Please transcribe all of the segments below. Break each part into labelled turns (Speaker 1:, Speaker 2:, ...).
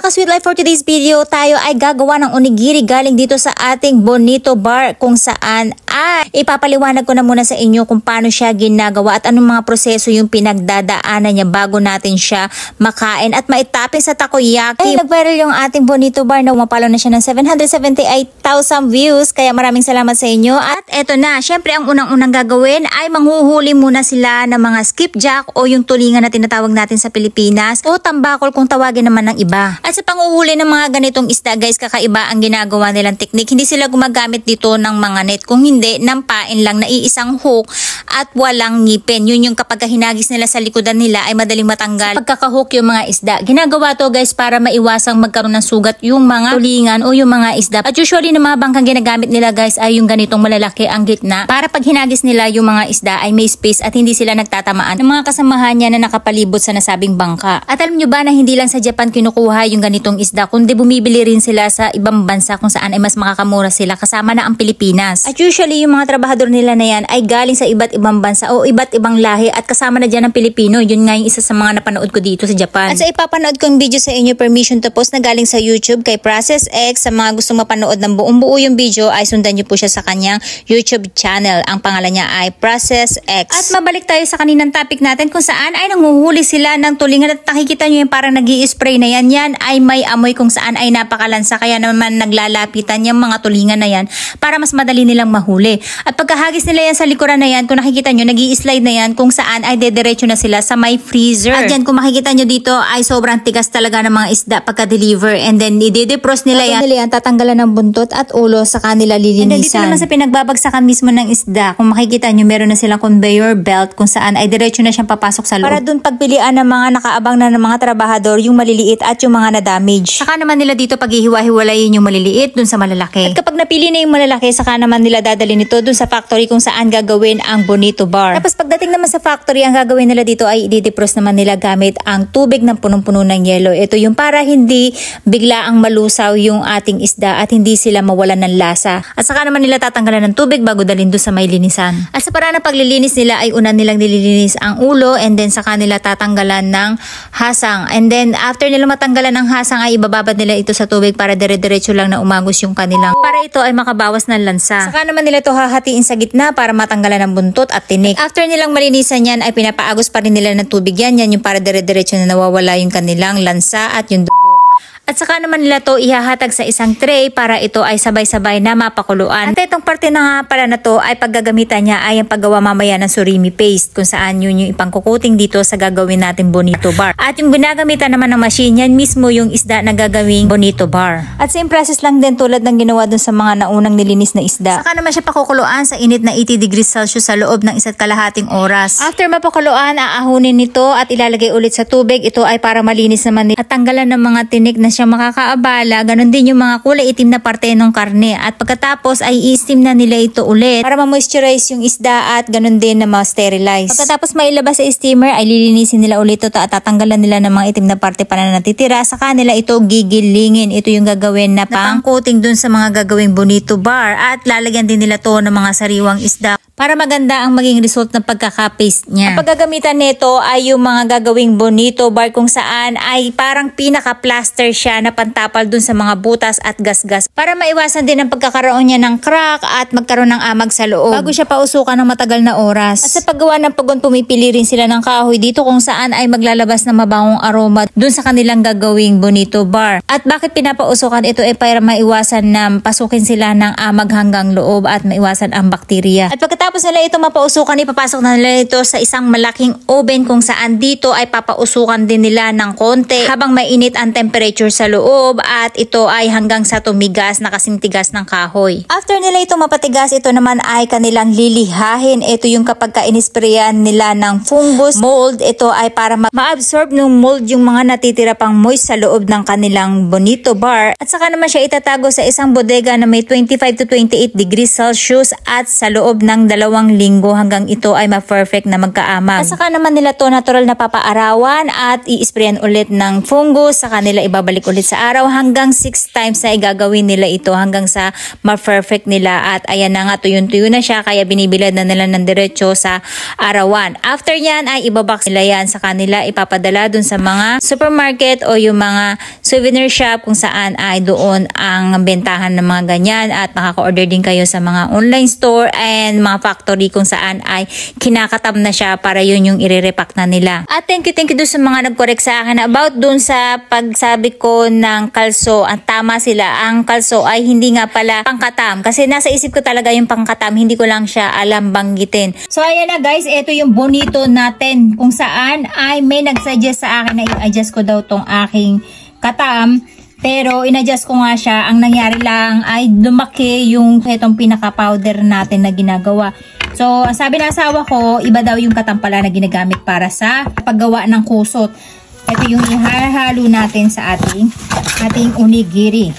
Speaker 1: mga ka-sweet life, for today's video tayo ay gagawa ng onigiri galing dito sa ating Bonito Bar, kung saan ay ipapaliwanag ko na muna sa inyo kung paano siya ginagawa at anong mga proseso yung pinagdadaanan niya bago natin siya makain at maitapin sa takoyaki. Ay, nag-viral yung ating Bonito Bar na umapalo na siya ng 778,000 views, kaya maraming salamat sa inyo. At eto na, syempre ang unang-unang gagawin ay manghuhuli muna sila ng mga skipjack o yung tulingan na tinatawag natin sa Pilipinas, o tambakol kung tawagin naman ng iba. At sa panguhuli ng mga ganitong isda guys, kakaiba ang ginagawa nilang teknik. Hindi sila gumagamit dito ng mga net, kung hindi nampain lang na iisang hook at walang ngipin. Yun yung kapag hinagis nila sa likodan nila ay madaling matanggal pagkakahook yung mga isda. Ginagawa to guys para maiwasang magkaroon ng sugat yung mga tulingan o yung mga isda. At usually ng mga bangkang ginagamit nila guys ay yung ganitong malalaki ang gitna, para pag hinagis nila yung mga isda ay may space at hindi sila nagtatamaan ng mga kasamahan niya na nakapalibot sa nasabing bangka. At alam nyo ba na hindi lang sa Japan kinukuha yung ganitong isda, kundi bumibili rin sila sa ibang bansa kung saan ay mas makakamura sila, kasama na ang Pilipinas. At usually yung mga trabahador nila na yan ay galing sa iba't ibang bansa o iba't ibang lahi at kasama na dyan ang Pilipino. Yun nga yung isa sa mga napanood ko dito sa Japan. At sa ipapanood kong video sa inyo, permission to post, na galing sa YouTube kay Process X. Sa mga gustong mapanood ng buong-buo yung video ay sundan nyo po siya sa kanyang YouTube channel. Ang pangalan niya ay Process X. At mabalik tayo sa kaninang topic natin kung saan ay nanguhuli sila ng tulingan at nakikita nyo yung parang nag-i-spray na yan. Yan ay may amoy kung saan ay napakalansa, kaya naman naglalapitan yung mga tulingan na yan para mas madali nilang mahuli. At pagkahagis nila yan sa likuran na yan, kung nakikita nyo nag-i-slide na yan kung saan ay dediretso na sila sa may freezer. At yan kung makikita nyo dito ay sobrang tigas talaga ng mga isda pagka-deliver, and then i-defrost nila yan, tatanggalan ng buntot at ulo sa kanila lilinisan. And then dito naman sa pinagbabagsakan mismo ng isda, kung makikita nyo meron na silang conveyor belt kung saan ay diretso na siyang papasok sa loob para dun pagpilian ng mga nakaabang na ng mga trabahador yung maliliit at yung mga na-damage. Saka naman nila dito paghihiwa-hiwalayin yung maliliit dun sa malalaki. At kapag napili na yung malalaki, saka naman nila dadalhin ito dun sa factory kung saan gagawin ang Bonito Bar. Tapos pagdating naman sa factory, ang gagawin nila dito ay i-defrost naman nila gamit ang tubig ng punong-puno ng yelo. Ito yung para hindi bigla ang malusaw yung ating isda at hindi sila mawalan ng lasa. At saka naman nila tatanggalan ng tubig bago dalhin dun sa may linisan. At sa paraan ng paglilinis nila ay una nilang nililinis ang ulo, and then saka nila tatanggalan ng hasang. And then after nila matanggalan ng hasang ay ibababad nila ito sa tubig para dire-diretso lang na umagos yung kanilang, para ito ay makabawas ng lansa. Saka naman nila ito hahatiin sa gitna para matanggalan ng buntot at tinik. At after nilang malinisan yan ay pinapaagos pa rin nila ng tubig yan yung para dire-diretso na nawawala yung kanilang lansa at yung dugo. At saka naman nila to ihahatag sa isang tray para ito ay sabay-sabay na mapakuluan. At itong parte na nga pala na to ay paggagamitan niya ay ang paggawa mamaya ng surimi paste, kung saan yun yung ipangkukuting dito sa gagawin natin Bonito Bar. At yung ginagamitan naman ng machine, yan mismo yung isda na gagawing Bonito Bar. At same process lang din tulad ng ginawa dun sa mga naunang nilinis na isda. Saka naman siya pakukuluan sa init na 80 degrees Celsius sa loob ng 1.5 oras. After mapakuluan, aahunin nito at ilalagay ulit sa tubig. Ito ay para malinis naman at tanggalan ng mga tinik na siya makakaabala. Ganon din yung mga kulay itim na parte ng karne. At pagkatapos ay i-steam na nila ito ulit para ma-moisturize yung isda at ganon din na ma-sterilize. Pagkatapos mailabas sa steamer ay lilinisin nila ulit ito at tatanggalan nila ng mga itim na parte pa na natitira. Saka nila ito gigilingin. Ito yung gagawin na pang-coating dun sa mga gagawing Bonito Bar, at lalagyan din nila to ng mga sariwang isda para maganda ang maging result ng pagkaka-paste niya. Ang paggagamitan nito ay yung mga gagawing Bonito Bar kung saan ay parang pinaka-plaster siya na pantapal dun sa mga butas at gasgas para maiwasan din ang pagkakaroon niya ng crack at magkaroon ng amag sa loob bago siya pausukan ng matagal na oras. At sa paggawa ng pugon, pumipili rin sila ng kahoy dito kung saan ay maglalabas ng mabangong aroma dun sa kanilang gagawing Bonito Bar. At bakit pinapausukan ito ay para maiwasan na pasukin sila ng amag hanggang loob at maiwasan ang bakterya. At pagkatapos nila ito mapausukan, ipapasok na nila ito sa isang malaking oven kung saan dito ay papausukan din nila ng konti habang mainit ang temperature sa loob, at ito ay hanggang sa tumigas na kasing tigas ng kahoy. After nila ito mapatigas, ito naman ay kanilang lilihahin. Ito yung kapag ka-inisprayan nila ng fungus mold, ito ay para ma-absorb ng mold yung mga natitira pang moist sa loob ng kanilang Bonito Bar. At saka naman siya itatago sa isang bodega na may 25 to 28 degrees Celsius at sa loob ng 2 linggo hanggang ito ay ma-perfect na magkaamag. At saka naman nila to natural na papaarawan at i-sprayan ulit ng fungus, saka nila ibabalik balik ulit sa araw. Hanggang 6 times na igagawin nila ito hanggang sa ma-perfect nila. At ayan na nga, tuyo-tuyo na siya kaya binibilad na nila ng diretso sa arawan. After yan ay ibabox nila yan sa kanila, ipapadala dun sa mga supermarket o yung mga souvenir shop kung saan ay doon ang bentahan ng mga ganyan. At makaka-order din kayo sa mga online store and mga factory kung saan ay kinakatam na siya para yun yung ire-repack na nila. At thank you doon sa mga nag-correct sa akin about dun sa pagsabi ko ng kalso. Ang tama sila, ang kalso ay hindi nga pala pangkatam kasi nasa isip ko talaga yung pangkatam, hindi ko lang siya alam banggitin. So ayan na guys, ito yung bonito natin kung saan ay may nag-suggest sa akin na i-adjust ko daw tong aking katam. Pero in-adjust ko nga siya, ang nangyari lang ay lumaki yung itong pinaka-powder natin na ginagawa. So, sabi ng asawa ko, iba daw yung katampala na ginagamit para sa paggawa ng kusot. Ito yung ihahalo natin sa ating onigiri.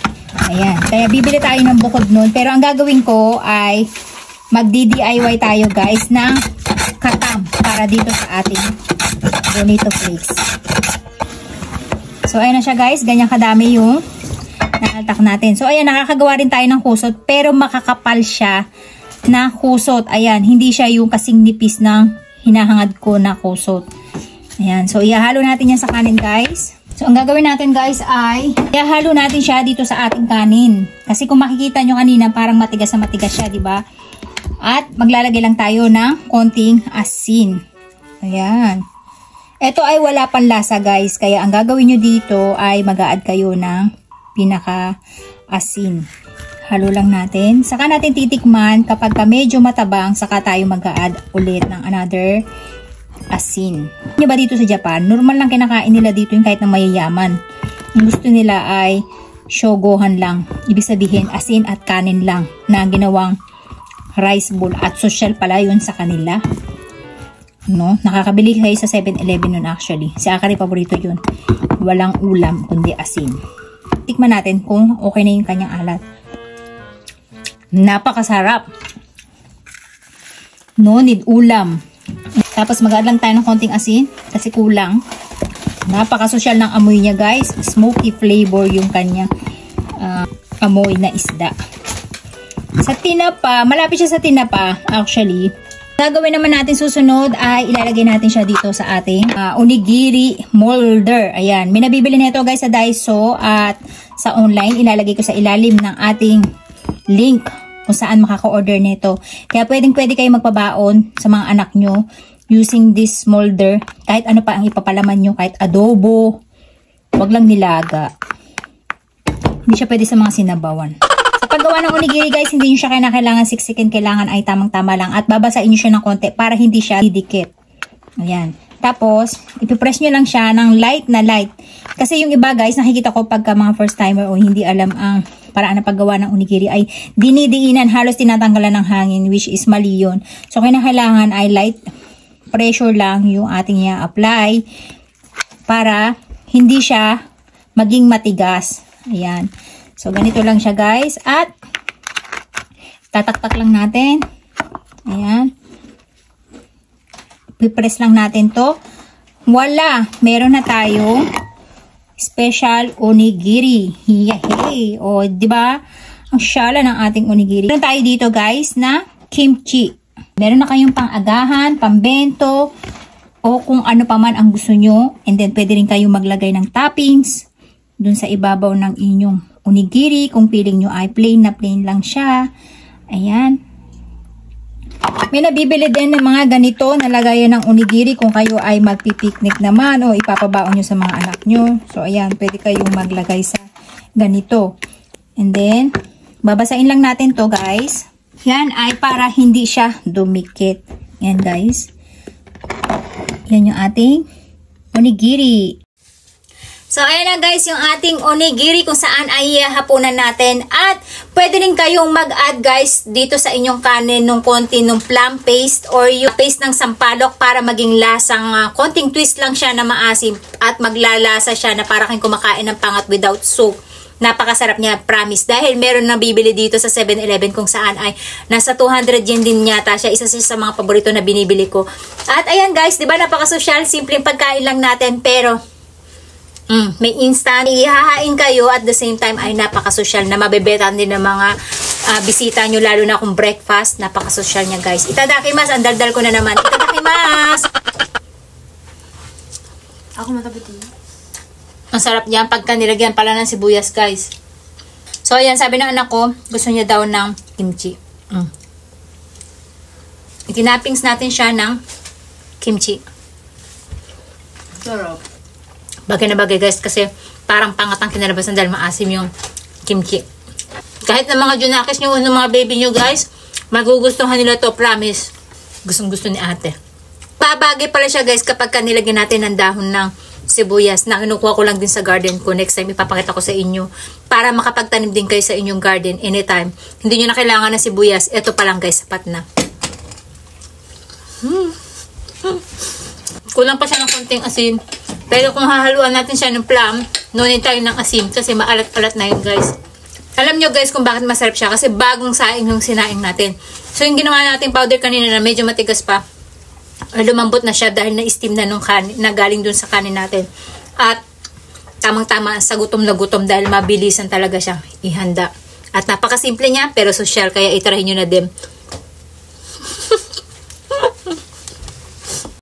Speaker 1: Ayan. Kaya bibili tayo ng bukod nun. Pero ang gagawin ko ay magdi-DIY tayo guys ng katam para dito sa ating bonito flakes. So, ayan na siya guys. Ganyan kadami yung naltak natin. So, ayan, nakakagawa rin tayo ng kusot. Pero makakapal siya na kusot. Ayan, hindi siya yung kasing nipis ng hinahangad ko na kusot. Ayan, so ihahalo natin yan sa kanin guys. So, ang gagawin natin guys ay ihahalo natin siya dito sa ating kanin. Kasi kung makikita nyo kanina, parang matigas na matigas siya, diba? At maglalagay lang tayo ng konting asin. Ayan. Ito ay wala pang lasa guys. Kaya ang gagawin nyo dito ay mag-a-add kayo ng pinaka-asin. Halo lang natin. Saka natin titikman kapag medyo matabang, saka tayo mag-a-add ulit ng another asin. Nyo ba dito sa Japan? Normal lang kinakain nila dito yung kahit na mayayaman. Yung gusto nila ay shogohan lang. Ibig sabihin asin at kanin lang na ginawang rice bowl. At social pala yun sa kanila. No? Nakakabili kayo sa 7-Eleven nun actually. Si Akari paborito yun. Walang ulam kundi asin. Tikman natin kung okay na yung kanyang alat. Napakasarap. No need ulam. Tapos mag-add lang tayo ng konting asin kasi kulang. Napakasosyal ng amoy niya guys. Smoky flavor yung kanyang amoy na isda. Sa tinapa, malapit siya sa tinapa actually. Gagawin naman natin susunod ay ilalagay natin siya dito sa ating onigiri molder. Ayan, may nabibili nito guys sa Daiso at sa online. Ilalagay ko sa ilalim ng ating link kung saan makaka-order nito. Kaya pwede kayo magpabaon sa mga anak nyo using this molder. Kahit ano pa ang ipapalaman nyo, kahit adobo, wag lang nilaga. Hindi siya pwede sa mga sinabawan. Paggawa ng onigiri guys, hindi nyo siya kailangan siksikin, kailangan ay tamang-tama lang at babasain nyo siya ng konti para hindi siya didikit. Ayan. Tapos, ipipress nyo lang siya ng light na light. Kasi yung iba guys, nakikita ko pagka mga first timer o hindi alam ang paraan ng paggawa ng onigiri ay dinidiinan, halos tinatanggalan ng hangin which is mali yun. So, kailangan ay light pressure lang yung ating i-apply para hindi siya maging matigas. Ayan. So, ganito lang siya guys. At, tataktak lang natin. Ayan. Pipress lang natin to. Wala! Meron na tayong special onigiri. Yay! O, diba? Ang syala ng ating onigiri. Meron tayo dito guys na kimchi. Meron na kayong pang-agahan, pambento, o kung ano pa man ang gusto nyo. And then, pwede rin kayong maglagay ng toppings dun sa ibabaw ng inyong onigiri. Kung feeling nyo ay plain na plain lang siya. Ayan. May nabibili din ng mga ganito na lagayan ng onigiri kung kayo ay magpipiknik naman o ipapabaon nyo sa mga anak nyo. So, ayan. Pwede kayong maglagay sa ganito. And then, babasain lang natin to guys. Yan ay para hindi siya dumikit. Yan guys. Yan yung ating onigiri. So, ayan na guys, yung ating onigiri kung saan ay hapunan natin. At pwede rin kayong mag-add guys dito sa inyong kanin ng konti ng plum paste or yung paste ng sampalok para maging lasang konting twist lang siya na maasim at maglalasa siya na para kayong kumakain ng pangat without soup. Napakasarap niya, promise. Dahil meron na bibili dito sa 7-Eleven kung saan ay nasa 200 yen din yata siya. Isa siya sa mga paborito na binibili ko. At ayan guys, di ba napakasosyal, simpleng pagkain lang natin pero May instant, ihahain kayo at the same time ay napaka-social na mabebetan din ng mga bisita nyo, lalo na kung breakfast. Napaka-social niya guys. Itadakimasu, ang daldal ko na naman. Itadakimasu!
Speaker 2: Ako matabitin.
Speaker 1: Ang sarap niyan pagka nilagyan pala ng sibuyas guys. So ayan, sabi ng anak ko, gusto niya daw ng kimchi. Itinapings natin siya ng kimchi.
Speaker 2: Sarap.
Speaker 1: Bagay na bagay guys kasi parang pangat ang kinalabasan dahil maasim yung kimchi. Kahit na mga junakis nyo, ng mga baby nyo guys, magugustuhan nila to, promise. Gustong gusto ni ate. Pabagay pala siya guys kapag nilagyan natin ng dahon ng sibuyas na kinukuha ko lang din sa garden ko. Next time ipapakita ko sa inyo para makapagtanim din kayo sa inyong garden anytime. Hindi nyo na kailangan ng sibuyas. Ito pa lang guys, sapat na. Kulang pa siya ng konting asin. Pero kung hahaluan natin siya ng plum, no need tayo ng asin kasi maalat-alat na yun guys. Alam nyo guys kung bakit masarap siya kasi bagong saing yung sinaing natin. So yung ginawa natin powder kanina na medyo matigas pa, lumambot na siya dahil na-steam na nung kanin, na galing dun sa kanin natin. At tamang-tama sa gutom na gutom dahil mabilisan talaga siyang ihanda. At napakasimple niya pero social kaya itry nyo na din.